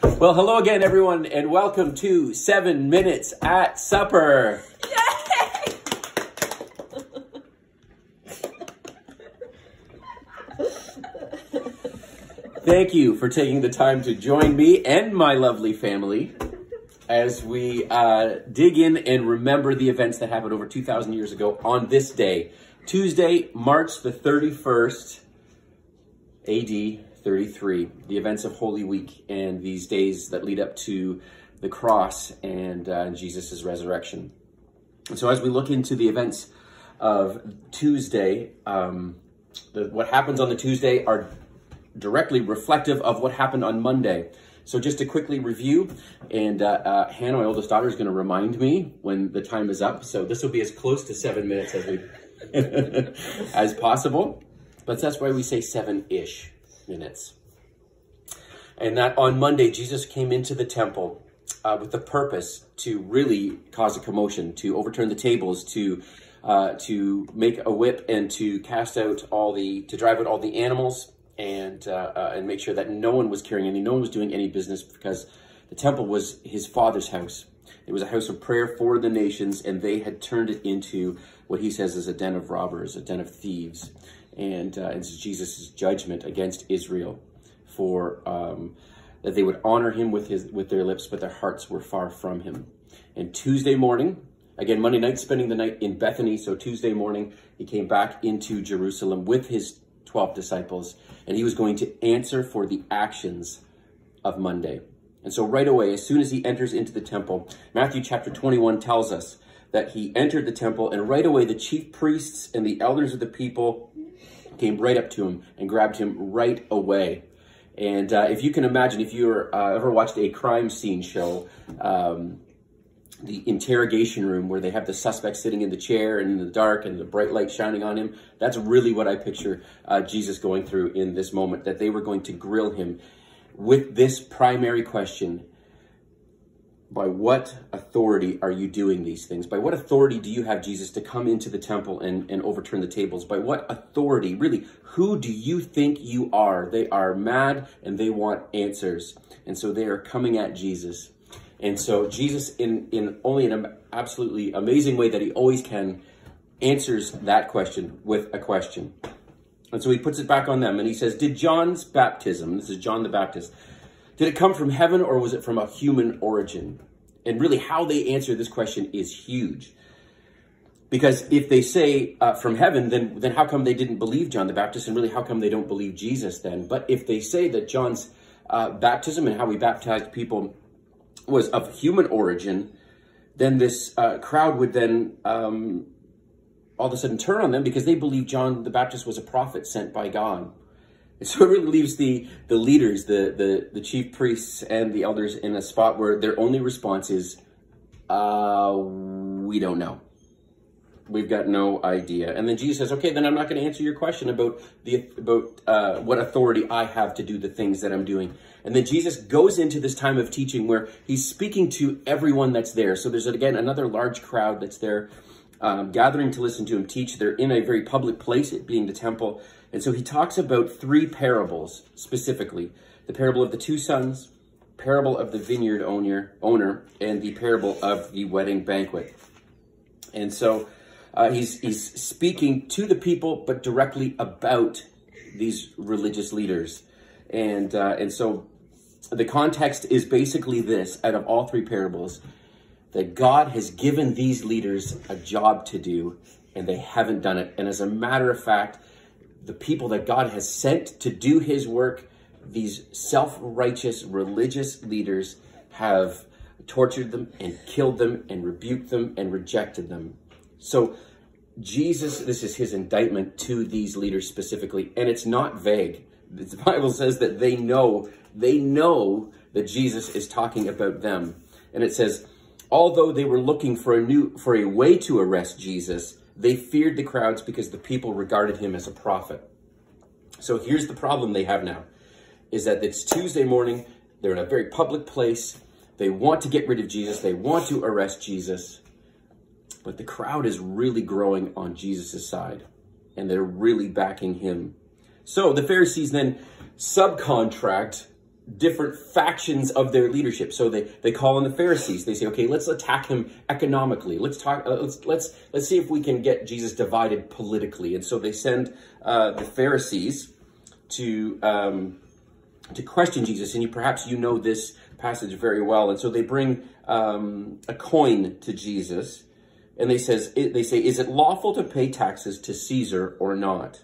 Well, hello again, everyone, and welcome to 7 Minutes at Supper. Yay! Thank you for taking the time to join me and my lovely family as we dig in and remember the events that happened over 2,000 years ago on this day, Tuesday, March the 31st, AD 33, the events of Holy Week and these days that lead up to the cross and Jesus' resurrection. And so as we look into the events of Tuesday, what happens on the Tuesday are directly reflective of what happened on Monday. So just to quickly review, and Hannah, my oldest daughter, is going to remind me when the time is up. So this will be as close to 7 minutes as we as possible. But that's why we say 7-ish minutes. And that on Monday, Jesus came into the temple with the purpose to really cause a commotion, to overturn the tables, to make a whip, and to drive out all the animals, and make sure that no one was no one was doing any business, because the temple was his Father's house. It was a house of prayer for the nations, and they had turned it into what he says is a den of robbers, a den of thieves. And it's Jesus' judgment against Israel for that they would honor him with their lips, but their hearts were far from him. And Tuesday morning, again, Monday night, spending the night in Bethany. So Tuesday morning, he came back into Jerusalem with his 12 disciples, and he was going to answer for the actions of Monday. And so right away, as soon as he enters into the temple, Matthew chapter 21 tells us that he entered the temple, and right away the chief priests and the elders of the people came right up to him and grabbed him right away. And if you can imagine, if you ever watched a crime scene show, the interrogation room where they have the suspect sitting in the chair and in the dark and the bright light shining on him, that's really what I picture Jesus going through in this moment, that they were going to grill him with this primary question: by what authority are you doing these things? By what authority do you have, Jesus, to come into the temple and overturn the tables? By what authority? Really, who do you think you are? They are mad and they want answers. And so they are coming at Jesus. And so Jesus, in only an absolutely amazing way that he always can, answers that question with a question. And so he puts it back on them and he says, did John's baptism, this is John the Baptist, did it come from heaven or was it from a human origin? And really how they answer this question is huge. Because if they say from heaven, then how come they didn't believe John the Baptist? And really, how come they don't believe Jesus then? But if they say that John's baptism and how he baptized people was of human origin, then this crowd would then all of a sudden turn on them, because they believe John the Baptist was a prophet sent by God. And so it really leaves the leaders, the chief priests and the elders in a spot where their only response is, we don't know. We've got no idea. And then Jesus says, okay, then I'm not going to answer your question about what authority I have to do the things that I'm doing. And then Jesus goes into this time of teaching where he's speaking to everyone that's there. So there's, again, another large crowd that's there gathering to listen to him teach. They're in a very public place, it being the temple. And so he talks about 3 parables specifically: the parable of the 2 sons, parable of the vineyard owner, and the parable of the wedding banquet. And so he's speaking to the people, but directly about these religious leaders. And so the context is basically this: out of all 3 parables, that God has given these leaders a job to do, and they haven't done it. And as a matter of fact, the people that God has sent to do his work, these self-righteous religious leaders have tortured them and killed them and rebuked them and rejected them. So Jesus, this is his indictment to these leaders specifically, and it's not vague. The Bible says that they know that Jesus is talking about them. And it says, although they were looking for a way to arrest Jesus, they feared the crowds because the people regarded him as a prophet. So here's the problem they have now, is that it's Tuesday morning. They're in a very public place. They want to get rid of Jesus. They want to arrest Jesus. But the crowd is really growing on Jesus' side, and they're really backing him. So the Pharisees then subcontract different factions of their leadership. So they call in the Pharisees. They say, okay, let's attack him economically. Let's talk. Let's see if we can get Jesus divided politically. And so they send the Pharisees to question Jesus. And perhaps you know this passage very well. And so they bring a coin to Jesus, and they say, "Is it lawful to pay taxes to Caesar or not?"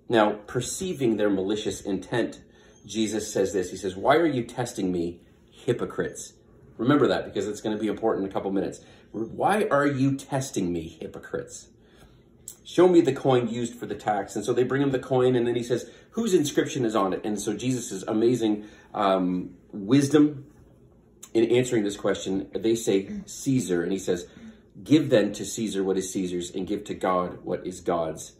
Now, perceiving their malicious intent, Jesus says this. He says, "Why are you testing me, hypocrites?" Remember that, because it's going to be important in a couple minutes. Why are you testing me, hypocrites? Show me the coin used for the tax. And so they bring him the coin, and then he says, whose inscription is on it? And so Jesus' amazing wisdom in answering this question, they say Caesar. And he says, give then to Caesar what is Caesar's, and give to God what is God's.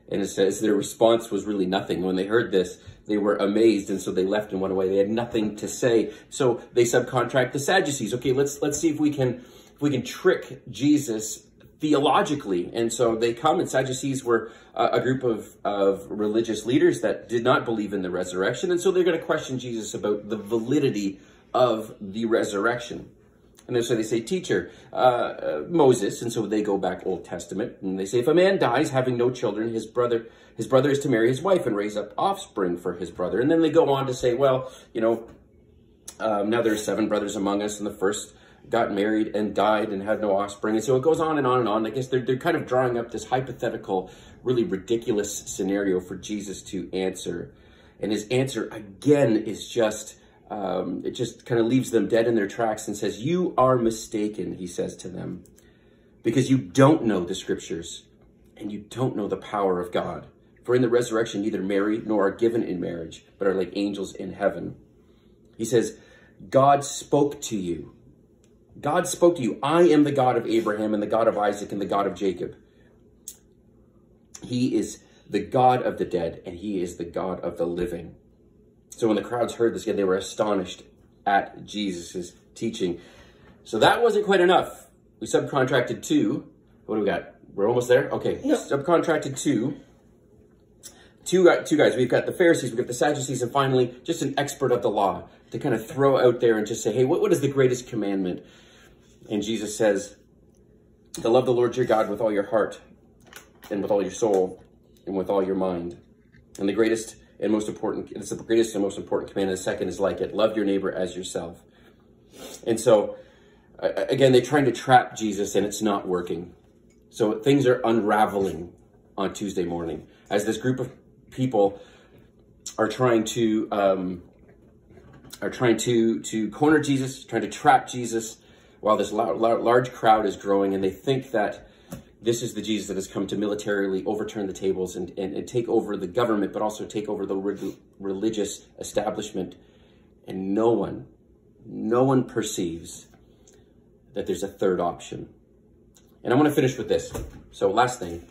And it says their response was really nothing. When they heard this, they were amazed, and so they left and went away. They had nothing to say. So they subcontract the Sadducees. Okay, let's see if we can trick Jesus theologically. And so they come, and Sadducees were a group of religious leaders that did not believe in the resurrection. And so they're going to question Jesus about the validity of the resurrection. And so they say, teacher, Moses. And so they go back Old Testament, and they say, if a man dies having no children, his brother is to marry his wife and raise up offspring for his brother. And then they go on to say, well, now there's 7 brothers among us, and the first got married and died and had no offspring. And so it goes on and on and on. I guess they're kind of drawing up this hypothetical, really ridiculous scenario for Jesus to answer. And his answer, again, is just... it just kind of leaves them dead in their tracks and says, you are mistaken, he says to them, because you don't know the scriptures and you don't know the power of God. For in the resurrection, neither marry nor are given in marriage, but are like angels in heaven. He says, God spoke to you. God spoke to you. I am the God of Abraham and the God of Isaac and the God of Jacob. He is the God of the dead, and he is the God of the living. So when the crowds heard this, they were astonished at Jesus' teaching. So that wasn't quite enough. We subcontracted 2. What do we got? We're almost there? Okay. Yeah. Subcontracted 2 guys. We've got the Pharisees, we've got the Sadducees, and finally, just an expert of the law to kind of throw out there and just say, hey, what is the greatest commandment? And Jesus says, to love the Lord your God with all your heart and with all your soul and with all your mind. And the greatest and most important, it's the greatest and most important command. And the second is like it, love your neighbor as yourself. And so, again, they're trying to trap Jesus, and it's not working. So things are unraveling on Tuesday morning as this group of people are trying to corner Jesus, trying to trap Jesus, while this large crowd is growing, and they think that this is the Jesus that has come to militarily overturn the tables and take over the government, but also take over the religious establishment. And no one perceives that there's a third option. And I want to finish with this. So last thing,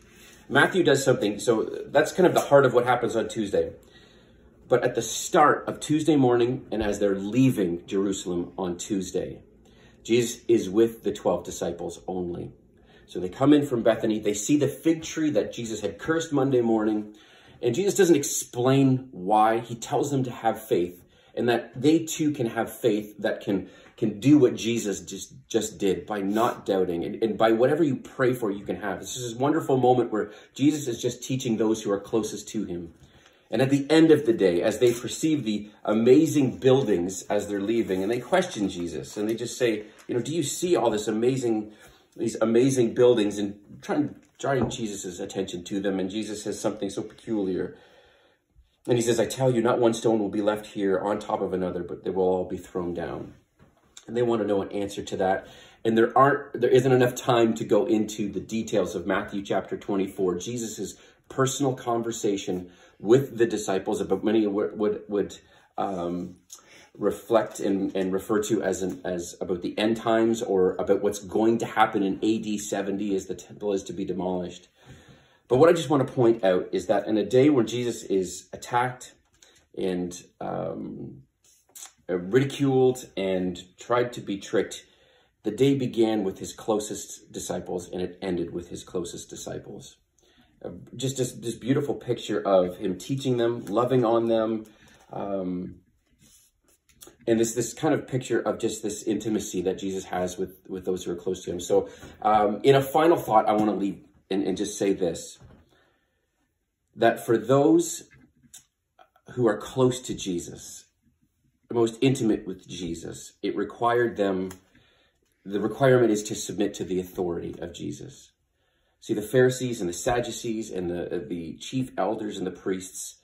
Matthew does something. So that's kind of the heart of what happens on Tuesday. But at the start of Tuesday morning, and as they're leaving Jerusalem on Tuesday, Jesus is with the 12 disciples only. So they come in from Bethany. They see the fig tree that Jesus had cursed Monday morning. And Jesus doesn't explain why. He tells them to have faith, and that they too can have faith that can do what Jesus just did by not doubting. And by whatever you pray for, you can have. It's just this wonderful moment where Jesus is just teaching those who are closest to him. And at the end of the day, as they perceive the amazing buildings as they're leaving, and they question Jesus, and they just say, do you see all these amazing buildings, and drawing Jesus' attention to them. And Jesus says something so peculiar. And he says, I tell you, not one stone will be left here on top of another, but they will all be thrown down. And they want to know an answer to that. And there isn't enough time to go into the details of Matthew chapter 24, Jesus' personal conversation with the disciples about many would reflect and refer to as about the end times, or about what's going to happen in AD 70 as the temple is to be demolished. But what I just want to point out is that in a day where Jesus is attacked and ridiculed and tried to be tricked, the day began with his closest disciples, and it ended with his closest disciples. Just this beautiful picture of him teaching them, loving on them, And this kind of picture of just this intimacy that Jesus has with those who are close to him. So in a final thought, I want to leave and just say this, that for those who are close to Jesus, most intimate with Jesus, the requirement is to submit to the authority of Jesus. See, the Pharisees and the Sadducees and the chief elders and the priests,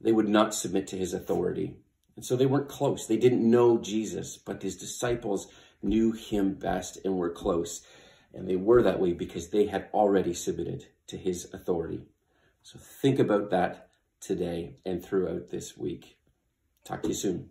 they would not submit to his authority. And so they weren't close. They didn't know Jesus, but his disciples knew him best and were close. And they were that way because they had already submitted to his authority. So think about that today and throughout this week. Talk to you soon.